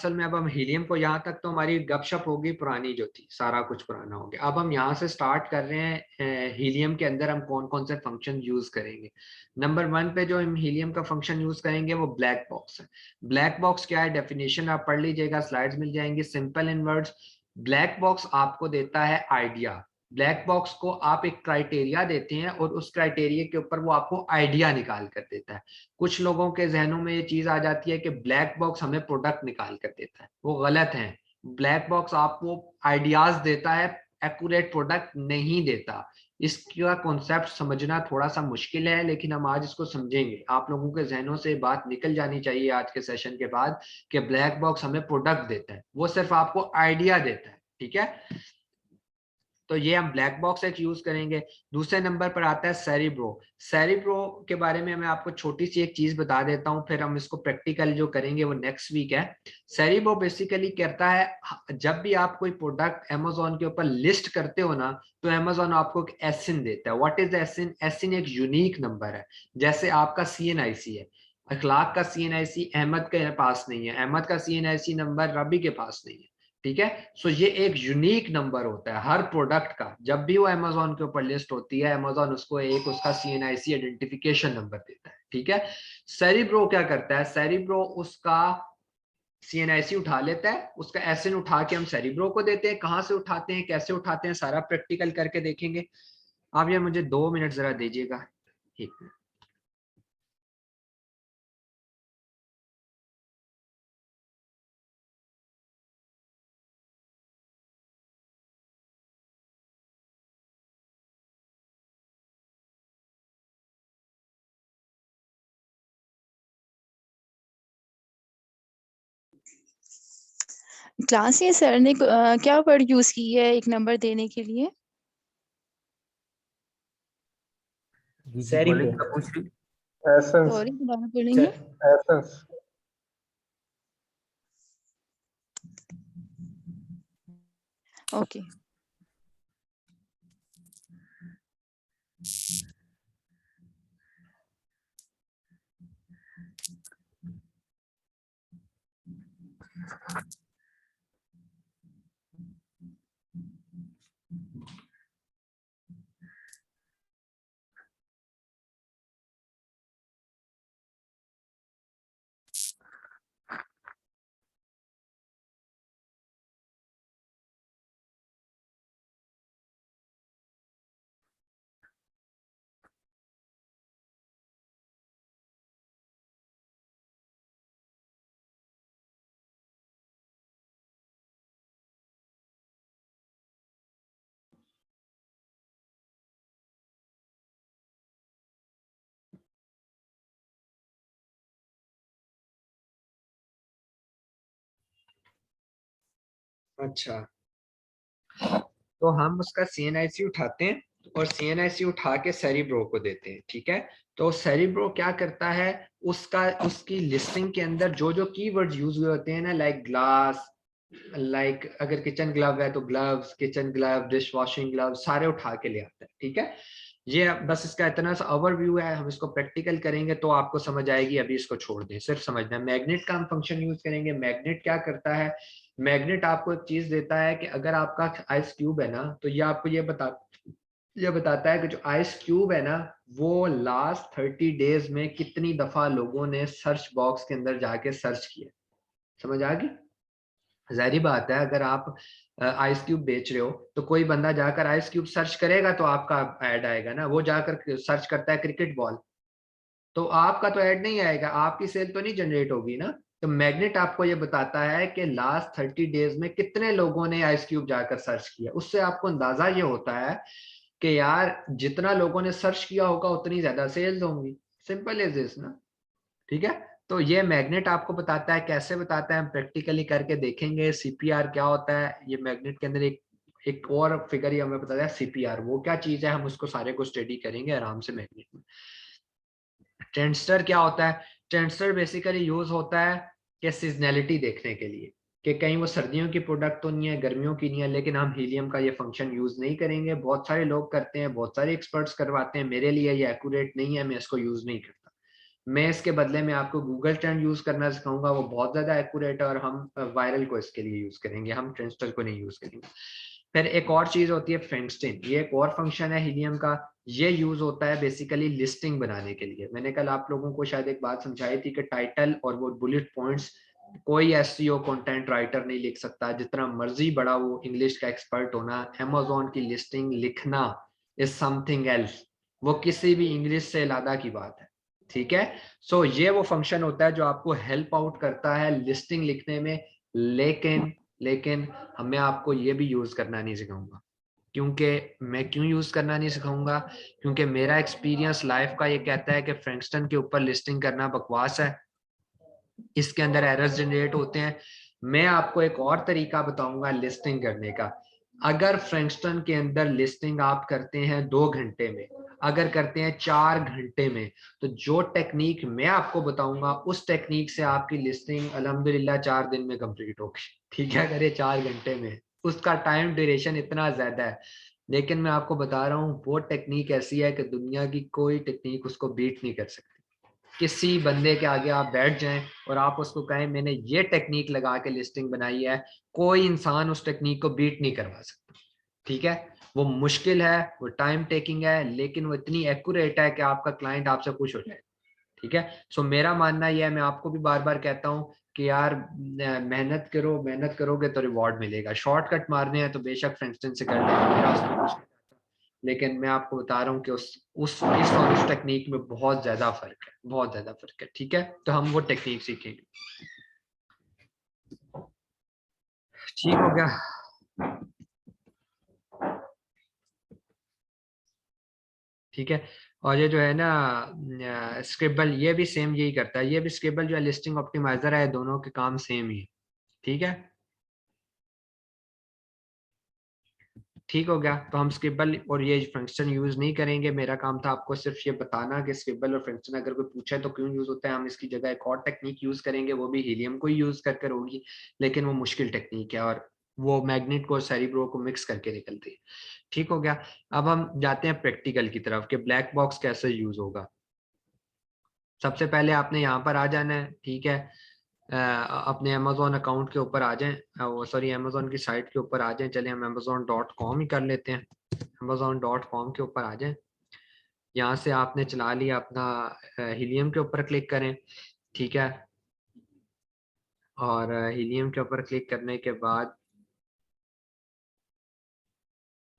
असल में अब हम हीलियम को, यहाँ तक तो हमारी गपशप होगी पुरानी जो थी, सारा कुछ पुराना हो गया। अब हम यहाँ से स्टार्ट कर रहे हैं हीलियम के अंदर हम कौन कौन से फंक्शन यूज करेंगे। नंबर 1 पे जो हम हीलियम का फंक्शन यूज करेंगे वो ब्लैक बॉक्स है। ब्लैक बॉक्स क्या है, डेफिनेशन आप पढ़ लीजिएगा, स्लाइड्स मिल जाएंगी। Simple in words, black box आपको देता है आइडिया। ब्लैक बॉक्स को आप एक क्राइटेरिया देते हैं और उस क्राइटेरिया के ऊपर वो आपको आइडिया निकाल कर देता है। कुछ लोगों के जहनों में ये चीज आ जाती है कि ब्लैक बॉक्स हमें प्रोडक्ट निकाल कर देता है, वो गलत है। ब्लैक बॉक्स आपको आइडियाज देता है, एक्यूरेट प्रोडक्ट नहीं देता। इसका कॉन्सेप्ट समझना थोड़ा सा मुश्किल है, लेकिन हम आज इसको समझेंगे। आप लोगों के जहनों से बात निकल जानी चाहिए आज के सेशन के बाद कि ब्लैक बॉक्स हमें प्रोडक्ट देता है, वो सिर्फ आपको आइडिया देता है। ठीक है, तो ये हम ब्लैक बॉक्स एक यूज करेंगे। दूसरे नंबर पर आता है सेरिब्रो। सेरिब्रो के बारे में मैं आपको छोटी सी एक चीज बता देता हूँ, फिर हम इसको प्रैक्टिकल जो करेंगे वो नेक्स्ट वीक है। सेरिब्रो बेसिकली कहता है, जब भी आप कोई प्रोडक्ट अमेजोन के ऊपर लिस्ट करते हो ना, तो अमेजोन आपको एक एसिन देता है। What is एसिन? एसिन एक यूनिक नंबर है। जैसे आपका CNIC है, अखलाक का CNIC अहमद के पास नहीं है, अहमद का CNIC नंबर रबी के पास नहीं है। ठीक है, सो ये एक यूनिक नंबर होता है हर प्रोडक्ट का। जब भी वो अमेजोन के ऊपर लिस्ट होती है, अमेजोन उसको एक उसका CNIC आइडेंटिफिकेशन नंबर देता है। ठीक है, सेरिब्रो क्या करता है, सेरिब्रो उसका CNIC उठा लेता है, उसका एसिन उठा के हम सेरिब्रो को देते हैं। कहाँ से उठाते हैं, कैसे उठाते हैं, सारा प्रैक्टिकल करके देखेंगे। आप ये मुझे 2 मिनट जरा दीजिएगा। ठीक है, क्लास ये सर ने क्या वर्ड यूज की है एक नंबर देने के लिए? सेरिब्रो, एसेंस, सॉरी, दोबारा बोलेंगे? एसेंस। ओके। अच्छा, तो हम उसका CNIC उठाते हैं और CNIC उठा के सेरिब्रो को देते हैं। ठीक है, तो सेरिब्रो क्या करता है, उसका उसकी लिस्टिंग के अंदर जो जो कीवर्ड्स यूज हुए होते हैं ना, लाइक ग्लास, लाइक अगर किचन ग्लव है तो gloves, kitchen glove, dish washing glove, सारे उठा के ले आता है। ठीक है, ये बस इसका इतना सा ओवरव्यू है, हम इसको प्रैक्टिकल करेंगे तो आपको समझ आएगी। अभी इसको छोड़ दें, सिर्फ समझना है। मैग्नेट का हम फंक्शन यूज करेंगे। मैग्नेट क्या करता है, मैग्नेट आपको एक चीज देता है कि अगर आपका आइस क्यूब है ना, तो ये आपको ये बताता है कि जो आइस क्यूब है ना, वो लास्ट 30 डेज में कितनी दफा लोगों ने सर्च बॉक्स के अंदर जाके सर्च किया। समझ आ गई? जाहिर बात है, अगर आप आइस क्यूब बेच रहे हो तो कोई बंदा जाकर आइस क्यूब सर्च करेगा तो आपका ऐड आएगा ना। वो जाकर सर्च करता है क्रिकेट बॉल, तो आपका तो ऐड नहीं आएगा, आपकी सेल तो नहीं जनरेट होगी ना। तो मैग्नेट आपको ये बताता है कि लास्ट 30 डेज में कितने लोगों ने आइस क्यूब जाकर सर्च किया। उससे आपको अंदाजा ये होता है कि यार जितना लोगों ने सर्च किया होगा उतनी ज्यादा सेल्स होंगी। सिंपल इज दिस ना। ठीक है, तो ये मैग्नेट आपको बताता है। कैसे बताता है हम प्रैक्टिकली करके देखेंगे। CPR क्या होता है, ये मैग्नेट के अंदर एक एक और फिगर ही हमें बताता है। CPR वो क्या चीज है, हम उसको सारे को स्टडी करेंगे आराम से मैग्नेट में। ट्रांजिस्टर क्या होता है, ट्रांजिस्टर बेसिकली यूज होता है कि सीजनैलिटी देखने के लिए, कि कहीं वो सर्दियों की प्रोडक्ट तो नहीं है, गर्मियों की नहीं है। लेकिन हम हीलियम का ये फंक्शन यूज नहीं करेंगे। बहुत सारे लोग करते हैं, बहुत सारे एक्सपर्ट्स करवाते हैं, मेरे लिए ये एक्यूरेट नहीं है, मैं इसको यूज नहीं करता। मैं इसके बदले में आपको गूगल ट्रेंड यूज करना सिखाऊंगा, वो बहुत ज्यादा एक्यूरेट है, और हम वायरल को इसके लिए यूज करेंगे, हम ट्रेंडस्टर को नहीं यूज करेंगे। फिर एक और चीज होती है फ्रेंकस्टीन, ये एक और फंक्शन है हीलियम का। ये यूज होता है बेसिकली लिस्टिंग बनाने के लिए। मैंने कल आप लोगों को शायद एक बात समझाई थी कि टाइटल और वो बुलेट पॉइंट्स कोई एसईओ कंटेंट राइटर नहीं लिख सकता, जितना मर्जी बड़ा वो इंग्लिश का एक्सपर्ट होना। अमेज़न की लिस्टिंग लिखना इज समथिंग एल्स, वो किसी भी इंग्लिश से लादा की बात है, ठीक है। सो ये वो फंक्शन होता है जो आपको हेल्प आउट करता है लिस्टिंग लिखने में, लेकिन लेकिन मैं आपको ये भी यूज करना नहीं सिखाऊंगा। क्योंकि मैं क्यों यूज करना नहीं सिखाऊंगा, क्योंकि मेरा एक्सपीरियंस लाइफ का ये कहता है कि फ्रैंकस्टन के ऊपर लिस्टिंग करना बकवास है, इसके अंदर एरर्स जनरेट होते हैं। मैं आपको एक और तरीका बताऊंगा लिस्टिंग करने का। अगर फ्रैंकस्टन के अंदर लिस्टिंग आप करते हैं 2 घंटे में, अगर करते हैं 4 घंटे में, तो जो टेक्निक मैं आपको बताऊंगा उस टेक्निक से आपकी लिस्टिंग अल्हम्दुलिल्लाह 4 दिन में कंप्लीट होगी, ठीक है। अगर ये 4 घंटे में, उसका टाइम ड्यूरेशन इतना ज्यादा है, लेकिन मैं आपको बता रहा हूँ वो टेक्निक ऐसी है कि दुनिया की कोई टेक्निक उसको बीट नहीं कर सकती। किसी बंदे के आगे आप बैठ जाएं और आप उसको कहें मैंने ये टेक्निक लगा के लिस्टिंग बनाई है, कोई इंसान उस टेक्निक को बीट नहीं करवा सकता, ठीक है। वो मुश्किल है, वो टाइम टेकिंग है, लेकिन वो इतनी एक्यूरेट है कि आपका क्लाइंट आपसे खुश हो जाए, ठीक है। सो मेरा मानना यह है, मैं आपको भी बार बार कहता हूँ कि यार मेहनत करो, मेहनत करोगे तो रिवॉर्ड मिलेगा। शॉर्टकट मारने हैं तो बेशक फ्रेंकस्टन से कर लेना, मेरा उसमें कुछ, लेकिन मैं आपको बता रहा हूँ कि उस इस और उस टेक्निक में बहुत ज्यादा फर्क है, बहुत ज्यादा फर्क है, ठीक है। तो हम वो टेक्निक सीखेंगे, ठीक हो गया, ठीक है। और ये जो है ना स्क्रिबल, ये भी सेम यही करता है, ये भी स्क्रिबल जो है लिस्टिंग ऑप्टिमाइजर है, दोनों के काम सेम ही है, ठीक है। ठीक हो गया, तो हम स्क्रिबल और ये फ्रैंकस्टन यूज नहीं करेंगे। मेरा काम था आपको सिर्फ ये बताना कि स्क्रिबल और फ्रैंकस्टन अगर कोई पूछे तो क्यों यूज होता है। हम इसकी जगह एक और टेक्निक यूज करेंगे, वो भी हीलियम को ही यूज कर होगी, लेकिन वो मुश्किल टेक्निक है और वो मैग्नेट को और सेरिब्रो को मिक्स करके निकलती है, ठीक हो गया। अब हम जाते हैं प्रैक्टिकल की तरफ कि ब्लैक बॉक्स कैसे यूज होगा। सबसे पहले आपने यहाँ पर आ जाना है, ठीक है। अपने अमेजोन अकाउंट के ऊपर आ जाएं, वो सॉरी अमेजोन की साइट के ऊपर आ जाएं। चलिए हम amazon.com ही कर लेते हैं। amazon.com के ऊपर आ जाएं। यहाँ से आपने चला लिया अपना हीलियम के ऊपर क्लिक करें, ठीक है। और हीलियम के ऊपर क्लिक करने के बाद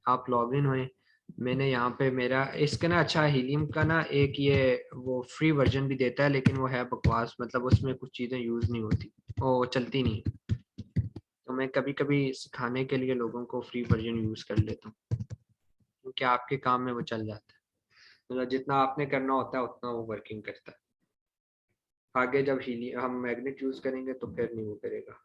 आप लॉगिन हुए। मैंने यहाँ पे मेरा इसका ना, अच्छा हीलियम का ना एक ये वो फ्री वर्जन भी देता है, लेकिन वो है बकवास, मतलब उसमें कुछ चीज़ें यूज़ नहीं होती, वो चलती नहीं। तो मैं कभी कभी सिखाने के लिए लोगों को फ्री वर्जन यूज़ कर लेता हूँ, क्योंकि आपके काम में वो चल जाता है। मतलब जितना आपने करना होता है उतना वो वर्किंग करता है। आगे जब हीलियम हम मैग्नेट यूज़ करेंगे तो फिर नहीं वो करेगा।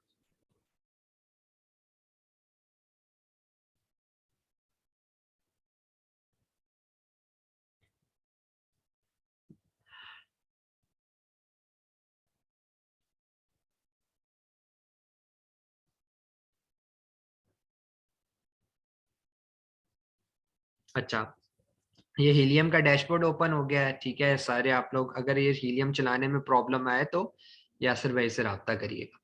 अच्छा, ये हीलियम का डैशबोर्ड ओपन हो गया है, ठीक है। सारे आप लोग अगर ये हीलियम चलाने में प्रॉब्लम आए तो यासिर भाई से रब्ता करिएगा।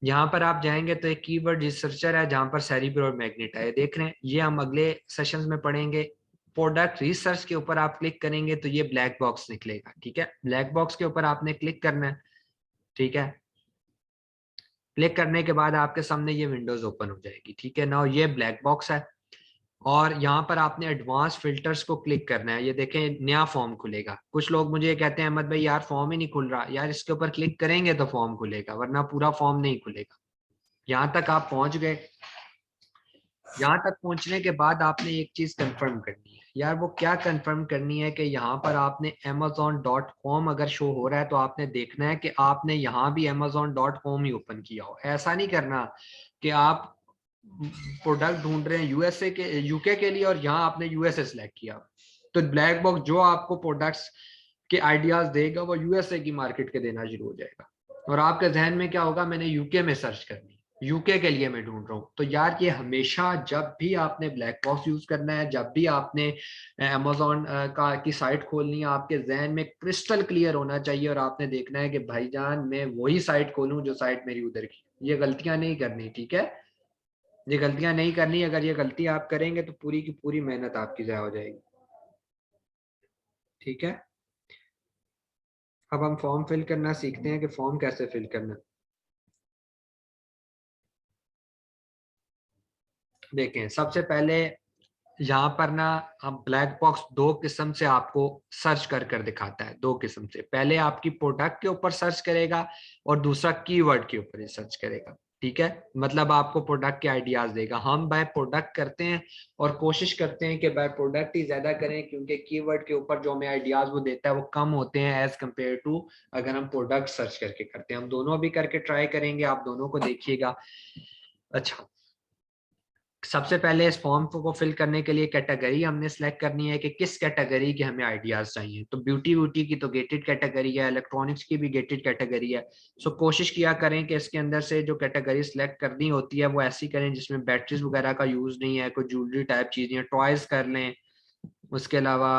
यहाँ पर आप जाएंगे तो एक कीवर्ड रिसर्चर है जहाँ पर सेरिब्रो और मैग्नेट है, देख रहे हैं। ये हम अगले सेशंस में पढ़ेंगे। प्रोडक्ट रिसर्च के ऊपर आप क्लिक करेंगे तो ये ब्लैक बॉक्स निकलेगा, ठीक है। ब्लैक बॉक्स के ऊपर आपने क्लिक करना है, ठीक है। क्लिक करने के बाद आपके सामने ये विंडोज ओपन हो जाएगी, ठीक है। नाउ ये ब्लैक बॉक्स है और यहाँ पर आपने एडवांस फिल्टर्स को क्लिक करना है। ये देखें नया फॉर्म खुलेगा। कुछ लोग मुझे ये कहते हैं अहमद भाई यार फॉर्म ही नहीं खुल रहा। यार इसके ऊपर क्लिक करेंगे तो फॉर्म खुलेगा, वरना पूरा फॉर्म नहीं खुलेगा। यहाँ तक आप पहुंच गए। यहाँ तक पहुंचने के बाद आपने एक चीज कंफर्म करनी है। यार वो क्या कंफर्म करनी है कि यहाँ पर आपने amazon.com अगर शो हो रहा है तो आपने देखना है कि आपने यहाँ भी amazon.com ही ओपन किया हो। ऐसा नहीं करना कि आप प्रोडक्ट ढूंढ रहे हैं यूएसए के यूके के लिए और यहाँ आपने यूएसए सेलेक्ट किया, तो ब्लैक बॉक्स जो आपको प्रोडक्ट्स के आइडियाज देगा वो यूएसए की मार्केट के देना शुरू हो जाएगा और आपके जहन में क्या होगा, मैंने यूके में सर्च करनी, यूके के लिए मैं ढूंढ रहा हूँ। तो यार ये हमेशा जब भी आपने ब्लैक बॉक्स यूज करना है, जब भी आपने अमेजोन का की साइट खोलनी है, आपके जहन में क्रिस्टल क्लियर होना चाहिए और आपने देखना है कि भाईजान मैं वही साइट खोलूं जो साइट मेरी उधर की। ये गलतियां नहीं करनी, ठीक है, ये गलतियां नहीं करनी। अगर ये गलती आप करेंगे तो पूरी की पूरी मेहनत आपकी ज़ाया हो जाएगी, ठीक है। अब हम फॉर्म फिल करना सीखते हैं कि फॉर्म कैसे फिल करना। देखें, सबसे पहले यहाँ पर ना हम ब्लैक बॉक्स दो किस्म से आपको सर्च कर कर दिखाता है, दो किस्म से। पहले आपकी प्रोडक्ट के ऊपर सर्च करेगा और दूसरा कीवर्ड के ऊपर सर्च करेगा, ठीक है। मतलब आपको प्रोडक्ट के आइडियाज देगा। हम बाय प्रोडक्ट करते हैं और कोशिश करते हैं कि बाय प्रोडक्ट ही ज्यादा करें, क्योंकि कीवर्ड के ऊपर जो हमें आइडियाज वो देता है वो कम होते हैं एज कम्पेयर टू अगर हम प्रोडक्ट सर्च करके करते हैं। हम दोनों भी करके ट्राई करेंगे, आप दोनों को देखिएगा। अच्छा, सबसे पहले इस फॉर्म को फिल करने के लिए कैटेगरी हमने सेलेक्ट करनी है कि किस कैटेगरी के हमें आइडियाज चाहिए। तो ब्यूटी की तो गेटेड कैटेगरी है, इलेक्ट्रॉनिक्स की भी गेटेड कैटेगरी है। सो कोशिश किया करें कि इसके अंदर से जो कैटेगरी सेलेक्ट करनी होती है वो ऐसी करें जिसमें बैटरीज वगैरह का यूज नहीं है, कोई ज्वेलरी टाइप चीजें, टॉयज कर लें। उसके अलावा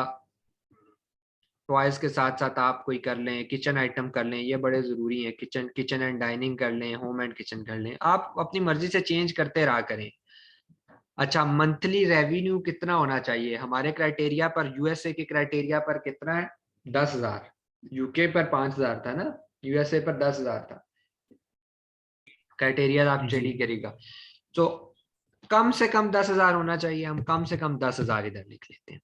टॉयज के साथ साथ आप कोई कर लें, किचन आइटम कर लें, ये बड़े जरूरी हैं। किचन एंड डाइनिंग कर लें, होम एंड किचन कर लें, आप अपनी मर्जी से चेंज करते रहा करें। अच्छा, मंथली रेवेन्यू कितना होना चाहिए हमारे क्राइटेरिया पर? यूएसए के क्राइटेरिया पर कितना है? 10,000। यूके पर 5,000 था ना, यूएसए पर 10,000 था। क्राइटेरिया आप जी। स्टडी करेगा तो कम से कम 10,000 होना चाहिए। हम कम से कम 10,000 इधर लिख लेते हैं।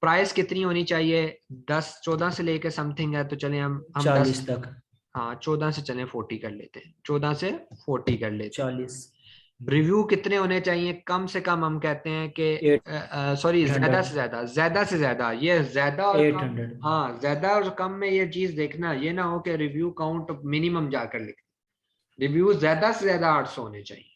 प्राइस कितनी होनी चाहिए? 14 से लेके समथिंग है, तो चले हम 40 10, तक। हाँ 14 से चले 40 कर लेते हैं, 14 से 40 कर लेते हैं। 40। रिव्यू कितने होने चाहिए? कम से कम हम कहते हैं कि सॉरी, 800। ज्यादा से ज्यादा, ये ज्यादा और कम। 800। हाँ, ज्यादा और कम में ये चीज देखना, ये ना हो कि रिव्यू काउंट मिनिमम जाकर लिख। रिव्यू ज्यादा से ज्यादा 800 होने चाहिए,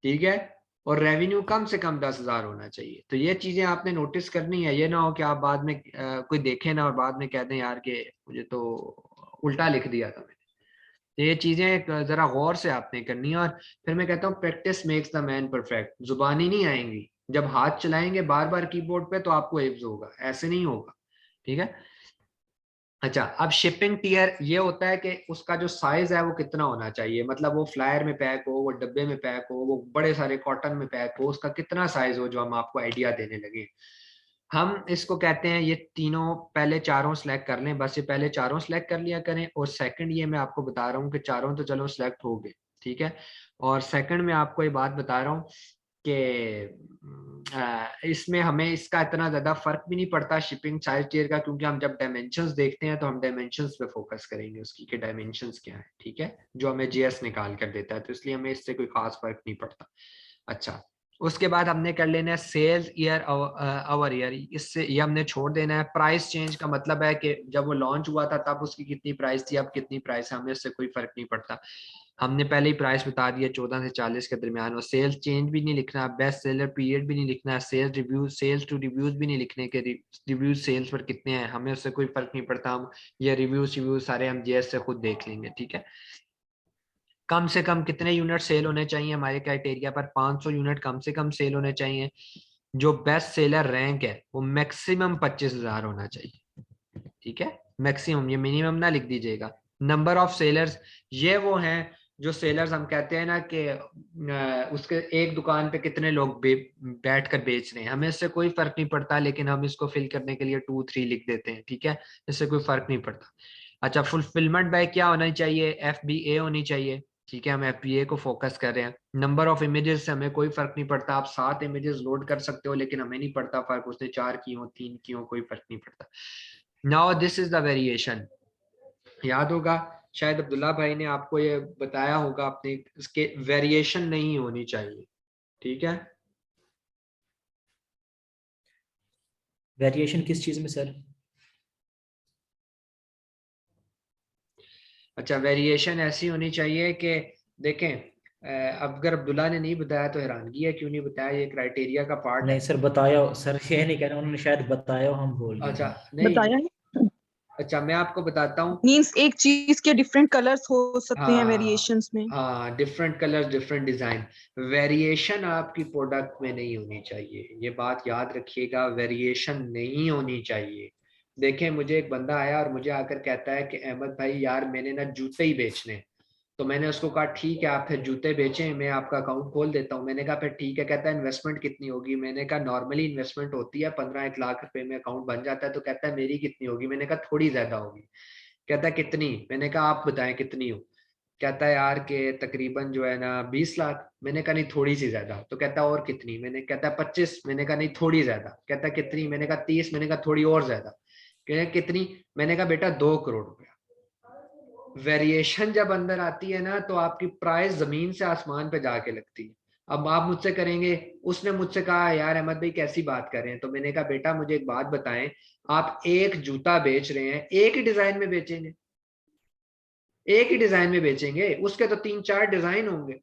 ठीक है। और रेवेन्यू कम से कम 10,000 होना चाहिए। तो ये चीजें आपने नोटिस करनी है। ये ना हो कि आप बाद में कोई देखे ना और बाद में कह दें यार कि मुझे तो उल्टा लिख दिया था। तो ये चीजें जरा गौर से आपने करनी है। और फिर मैं कहता हूँ practice makes the man perfect. जुबानी नहीं आएंगी, जब हाथ चलाएंगे बार बार कीबोर्ड पे तो आपको हिफ्ज होगा, ऐसे नहीं होगा, ठीक है। अच्छा, अब शिपिंग टियर ये होता है कि उसका जो साइज है वो कितना होना चाहिए। मतलब वो फ्लायर में पैक हो, वो डब्बे में पैक हो, वो बड़े सारे कॉटन में पैक हो, उसका कितना साइज हो, जो हम आपको आइडिया देने लगे। हम इसको कहते हैं, ये तीनों पहले चारों सेलेक्ट कर लें, बस ये पहले चारों सेलेक्ट कर लिया करें। और सेकंड ये मैं आपको बता रहा हूँ कि चारों तो चलो सेलेक्ट हो गए, ठीक है। और सेकंड में आपको ये बात बता रहा हूँ कि इसमें हमें इसका इतना ज्यादा फर्क भी नहीं पड़ता शिपिंग साइज टियर का, क्योंकि हम जब डायमेंशंस देखते हैं तो हम डायमेंशंस पे फोकस करेंगे उसकी कि डायमेंशंस क्या है, ठीक है, जो हमें जीएस निकाल कर देता है। तो इसलिए हमें इससे कोई खास फर्क नहीं पड़ता। अच्छा, उसके बाद हमने कर लेना है सेल्स ईयर आवर ईयर। इससे ये हमने छोड़ देना है। प्राइस चेंज का मतलब है कि जब वो लॉन्च हुआ था तब उसकी कितनी प्राइस थी, अब कितनी प्राइस है, हमें इससे कोई फर्क नहीं पड़ता। हमने पहले ही प्राइस बता दिया 14 से 40 के दरमियान। और सेल्स चेंज भी नहीं लिखना, बेस्ट सेलर पीरियड भी नहीं लिखना, sales reviews, sales to reviews भी नहीं लिखने के रिव्यूज सेल्स पर कितने हैं, हमें उससे कोई फर्क नहीं पड़ता। हम ये रिव्यूज सारे हम जीएस से खुद देख लेंगे, ठीक है। कम से कम कितने यूनिट सेल होने चाहिए हमारे क्राइटेरिया पर? 500 यूनिट कम से कम सेल होने चाहिए। जो बेस्ट सेलर रैंक है वो मैक्सिमम 25,000 होना चाहिए, ठीक है। मैक्सिमम, ये मिनिमम ना लिख दीजिएगा। नंबर ऑफ सेलर्स, ये वो हैं जो सेलर्स हम कहते हैं ना कि उसके एक दुकान पे कितने लोग बैठ कर बेच रहे हैं, हमें इससे कोई फर्क नहीं पड़ता, लेकिन हम इसको फिल करने के लिए 2-3 लिख देते हैं, ठीक है, इससे कोई फर्क नहीं पड़ता। अच्छा, फुलफिलमेंट बाय क्या होना चाहिए? FBA होनी चाहिए, ठीक है, हम FBA को फोकस कर रहे हैं। नंबर ऑफ इमेजेस से हमें कोई फर्क नहीं पड़ता, आप 7 इमेजेस लोड कर सकते हो, लेकिन हमें नहीं पड़ता फर्क, उसने 4 की हो, 3 की हो, कोई फर्क नहीं पड़ता। Now this is the variation. याद होगा शायद अब्दुल्ला भाई ने आपको ये बताया होगा अपने, इसके वेरिएशन नहीं होनी चाहिए, ठीक है। वेरिएशन किस चीज में सर? अच्छा, वेरिएशन ऐसी होनी चाहिए कि देखें, अगर अब्दुल्ला ने नहीं बताया तो हैरानगी है, क्यों नहीं बताया, ये क्राइटेरिया का पार्ट नहीं है। सर बताया सर, ये नहीं कह रहा, उन्होंने शायद बताया, हम भूल गए अच्छा, थे। नहीं बताया है। अच्छा मैं आपको बताता हूँ। मींस एक चीज के डिफरेंट कलर्स हो सकते हैं हाँ वेरिएशंस में। हाँ, different colour different design, variation आपकी प्रोडक्ट में नहीं होनी चाहिए, ये बात याद रखिएगा, वेरिएशन नहीं होनी चाहिए। देखें मुझे एक बंदा आया और मुझे आकर कहता है कि अहमद भाई यार मैंने ना जूते ही बेचने हैं। तो मैंने उसको कहा ठीक है आप फिर जूते बेचें, मैं आपका अकाउंट खोल देता हूँ। मैंने कहा फिर ठीक है। कहता है इन्वेस्टमेंट कितनी होगी? मैंने कहा नॉर्मली इन्वेस्टमेंट होती है 15-1 लाख रुपए में अकाउंट बन जाता है। तो कहता है मेरी कितनी होगी? मैंने कहा थोड़ी ज्यादा होगी। कहता है कितनी? मैंने कहा आप बताएं कितनी हो? कहता है यार के तकरीबन जो है ना 20 लाख। मैंने कहा नहीं थोड़ी सी ज्यादा। तो कहता है और कितनी? मैंने कहता है 25। मैंने कहा नहीं थोड़ी ज्यादा। कहता है कितनी? मैंने कहा 30। मैंने कहा थोड़ी और ज्यादा। कहता है कितनी? मैंने कहा बेटा 2 करोड़ रुपया। वेरिएशन जब अंदर आती है ना तो आपकी प्राइस जमीन से आसमान पे जाके लगती है। अब आप मुझसे करेंगे, उसने मुझसे कहा यार अहमद भाई कैसी बात कर रहे हैं? तो मैंने कहा बेटा मुझे एक बात बताएं, आप एक जूता बेच रहे हैं, एक ही डिजाइन में बेचेंगे, एक ही डिजाइन में बेचेंगे, उसके तो 3-4 डिजाइन होंगे।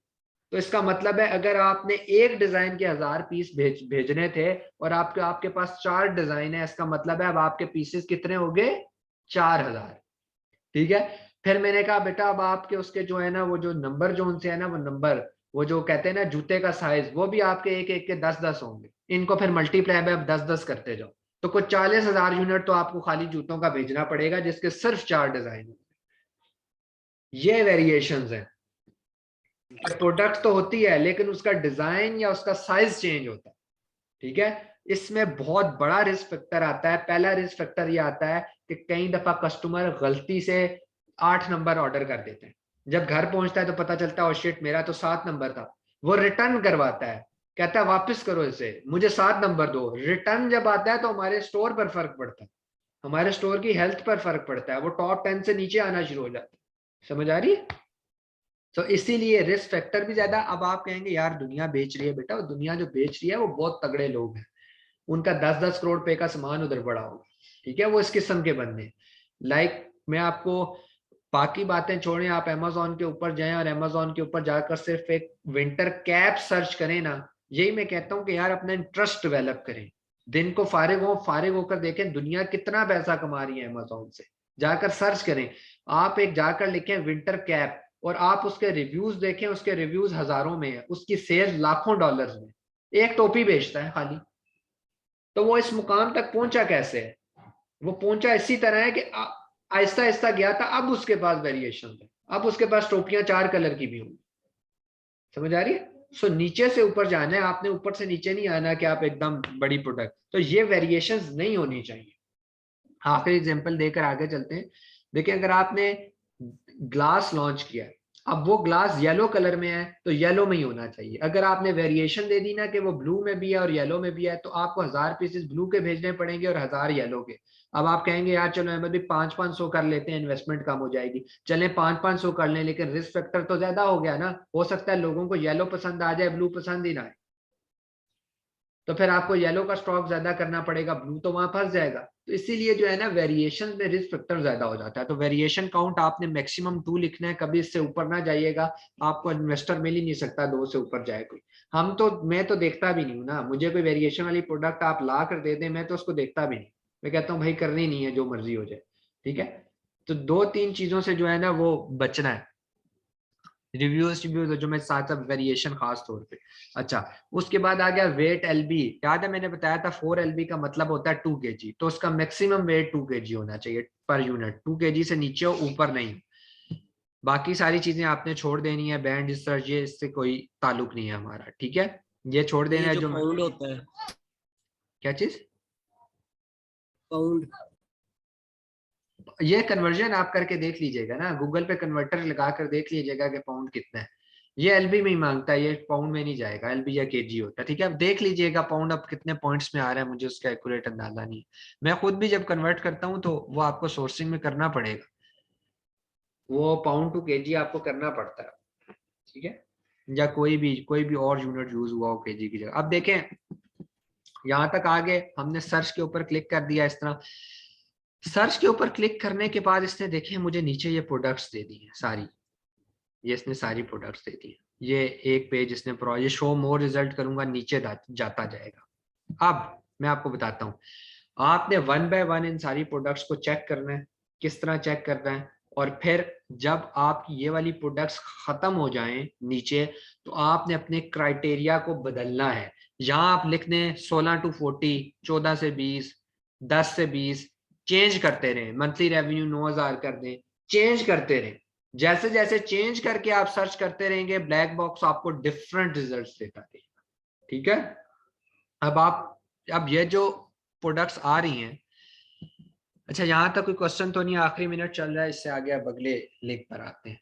तो इसका मतलब है अगर आपने एक डिजाइन के 1000 पीस भेजने थे और आपके आपके पास 4 डिजाइन है, इसका मतलब है अब आपके पीसेस कितने हो गए? 4000। ठीक है। फिर मैंने कहा बेटा अब आपके उसके जो है ना वो जो नंबर जो उनसे है ना वो नंबर, वो जो कहते हैं ना जूते का साइज, वो भी आपके एक एक के 10-10 होंगे। इनको फिर मल्टीप्लाई में अब 10-10 करते जाओ तो कुछ 40,000 यूनिट तो आपको खाली जूतों का भेजना पड़ेगा जिसके सिर्फ 4 डिजाइन होंगे। ये वेरिएशंस हैं। प्रोडक्ट तो होती है लेकिन उसका डिजाइन या उसका साइज चेंज होता है। ठीक है। इसमें बहुत बड़ा रिस्क फैक्टर आता है। पहला रिस्क फैक्टर ये आता है कि कई दफा कस्टमर गलती से 8 नंबर ऑर्डर कर देते हैं, जब घर पहुंचता है तो पता चलता है ओ शिट मेरा तो 7 नंबर था। वो रिटर्न करवाता है, कहता है वापस करो इसे, मुझे 7 नंबर दो। रिटर्न जब आता है तो हमारे स्टोर पर फर्क पड़ता है, हमारे स्टोर की हेल्थ पर फर्क पड़ता है, वो टॉप 10 से नीचे आना शुरू हो जाता है। समझ आ रही है? तो इसीलिए रिस्क फैक्टर भी ज्यादा। अब आप कहेंगे यार दुनिया बेच रही है, बेटा वो दुनिया जो बेच रही है वो बहुत तगड़े लोग हैं, उनका 10-10 करोड़ रुपए का सामान उधर पड़ा होगा। ठीक है, वो इस किस्म के बंदे। लाइक मैं आपको बाकी बातें छोड़ें, आप अमेजोन के ऊपर जाएं और अमेजोन के ऊपर जाकर सिर्फ एक विंटर कैप सर्च करें ना, यही मैं कहता हूं कि यार अपना इंटरेस्ट डेवलप करें। दिन को फारिग होकर देखें दुनिया कितना पैसा कमा रही है अमेजोन से। जाकर सर्च करें, आप एक जाकर लिखें विंटर कैप और आप उसके रिव्यूज देखें, उसके रिव्यूज हजारों में है, उसकी सेल लाखों डॉलर्स में। एक टोपी बेचता है खाली। तो वो इस मुकाम तक पहुंचा कैसे है? वो पहुंचा इसी तरह है कि आहिस्ता आहिस्ता गया था, अब उसके पास वेरिएशन है, अब उसके पास टोपियां 4 कलर की भी होंगी। समझ आ रही है? सो नीचे से ऊपर जाना है आपने, ऊपर से नीचे नहीं आना कि आप एकदम बड़ी प्रोडक्ट। तो ये वेरिएशंस नहीं होनी चाहिए। आखिरी एग्जांपल देकर आगे चलते हैं। देखिए अगर आपने ग्लास लॉन्च किया है, अब वो ग्लास येलो कलर में है तो येलो में ही होना चाहिए। अगर आपने वेरिएशन दे दी ना कि वो ब्लू में भी है और येलो में भी है, तो आपको 1000 पीसेस ब्लू के भेजने पड़ेंगे और 1000 येलो के। अब आप कहेंगे यार चलो अहमद भी 500-500 कर लेते हैं, इन्वेस्टमेंट कम हो जाएगी। चले 500-500 कर लें, लेकिन रिस्क फैक्टर तो ज्यादा हो गया ना। हो सकता है लोगों को येलो पसंद आ जाए, ब्लू पसंद ही ना आए, तो फिर आपको येलो का स्टॉक ज्यादा करना पड़ेगा, ब्लू तो वहां फंस जाएगा। तो इसीलिए जो है ना वेरिएशन में रिस्क फैक्टर ज्यादा हो जाता है। तो वेरिएशन काउंट आपने मैक्सिमम 2 लिखना है, कभी इससे ऊपर ना जाइएगा। आपको इन्वेस्टर मिल ही नहीं सकता 2 से ऊपर जाए कोई। मैं तो देखता भी नहीं हूँ ना, मुझे कोई वेरिएशन वाली प्रोडक्ट आप ला कर दे दें मैं तो उसको देखता भी नहीं। मैं कहता हूँ भाई करनी नहीं है, जो मर्जी हो जाए। ठीक है। तो 2-3 चीजों से जो है ना वो बचना है। रिव्यूज जो मैं साथ साथ वेरिएशन खास तौर पे। अच्छा, उसके बाद आ गया वेट एलबी। याद है मैंने बताया था 4 एलबी का मतलब होता है 2 kg, तो उसका मैक्सिमम वेट 2 kg होना चाहिए पर यूनिट। 2 kg से नीचे हो, ऊपर नहीं। बाकी सारी चीजें आपने छोड़ देनी है, बैंड रिसर्च ये इससे कोई ताल्लुक नहीं है हमारा। ठीक है, ये छोड़ देना ये है जो जो पाउंड होता है, क्या चीज, पाउंड, ये कन्वर्जन आप करके देख लीजिएगा ना, गूगल पे कन्वर्टर लगा कर देख लीजिएगा कि पाउंड कितना है। ये एलबी में ही मांगता है, ये पाउंड में नहीं जाएगा, एलबी या केजी होता है। ठीक है, अब देख लीजिएगा पाउंड अब कितने पॉइंट्स में आ रहा है, मुझे उसका एक्यूरेट अंदाजा नहीं है। मैं खुद भी जब कन्वर्ट करता हूँ तो वो आपको सोर्सिंग में करना पड़ेगा, वो पाउंड टू केजी आपको करना पड़ता है। ठीक है, या कोई भी और यूनिट यूज हुआ हो केजी की जगह। अब देखें यहाँ तक आगे हमने सर्च के ऊपर क्लिक कर दिया। इस तरह सर्च के ऊपर क्लिक करने के बाद इसने देखे मुझे नीचे ये प्रोडक्ट्स दे दी हैं सारी, ये इसने सारी प्रोडक्ट्स दे दी हैं। ये एक पेज इसने ये शो मोर रिजल्ट करूंगा, नीचे जाता जाएगा। अब मैं आपको बताता हूँ, आपने 1 बाय 1 इन सारी प्रोडक्ट्स को चेक करना है। किस तरह चेक करना है, और फिर जब आपकी ये वाली प्रोडक्ट्स खत्म हो जाएं नीचे, तो आपने अपने क्राइटेरिया को बदलना है। यहाँ आप लिख दें 16 to 40, 14 से 20, 10 से 20, चेंज करते रहें। मंथली रेवेन्यू 9,000 कर दें, चेंज करते रहें। जैसे जैसे चेंज करके आप सर्च करते रहेंगे, ब्लैक बॉक्स आपको डिफरेंट रिजल्ट्स देता रहेगा। ठीक है, अब ये जो प्रोडक्ट्स आ रही हैं, अच्छा यहां तक कोई क्वेश्चन तो नहीं, आखिरी मिनट चल रहा है, इससे आगे अब अगले लिंक पर आते हैं।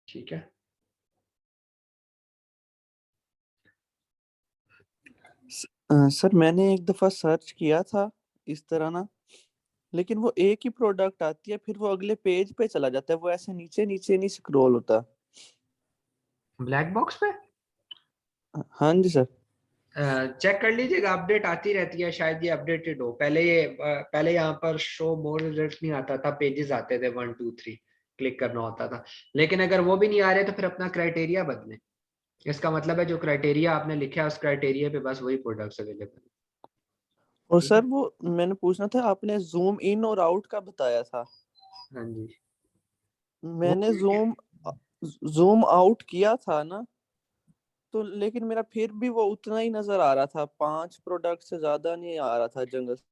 ठीक है, सर मैंने एक दफा सर्च किया था इस तरह ना, लेकिन वो एक ही प्रोडक्ट आती है, फिर वो अगले पेज पे चला जाता है, वो ऐसे नीचे नीचे नहीं स्क्रॉल होता। ब्लैक बॉक्स पे हाँ जी सर। चेक कर लीजिएगा, अपडेट आती रहती है, शायद ये अपडेटेड हो। पहले यहाँ पर शो मोर रिजल्ट नहीं आता था, पेजेस आते थे 1 2 3, क्लिक करना होता था। लेकिन अगर वो भी नहीं आ रहे तो फिर अपना क्राइटेरिया बदलें। इसका मतलब है जो क्राइटेरिया आपने लिखा है उस क्राइटेरिया पे बस वही प्रोडक्ट्स अवेलेबल है। और ठीक सर है? वो मैंने पूछना था, आपने जूम इन और आउट का बताया था, हाँ जी, मैंने जूम आउट किया था ना, तो लेकिन मेरा फिर भी वो उतना ही नजर आ रहा था, 5 प्रोडक्ट से ज्यादा नहीं आ रहा था जंगल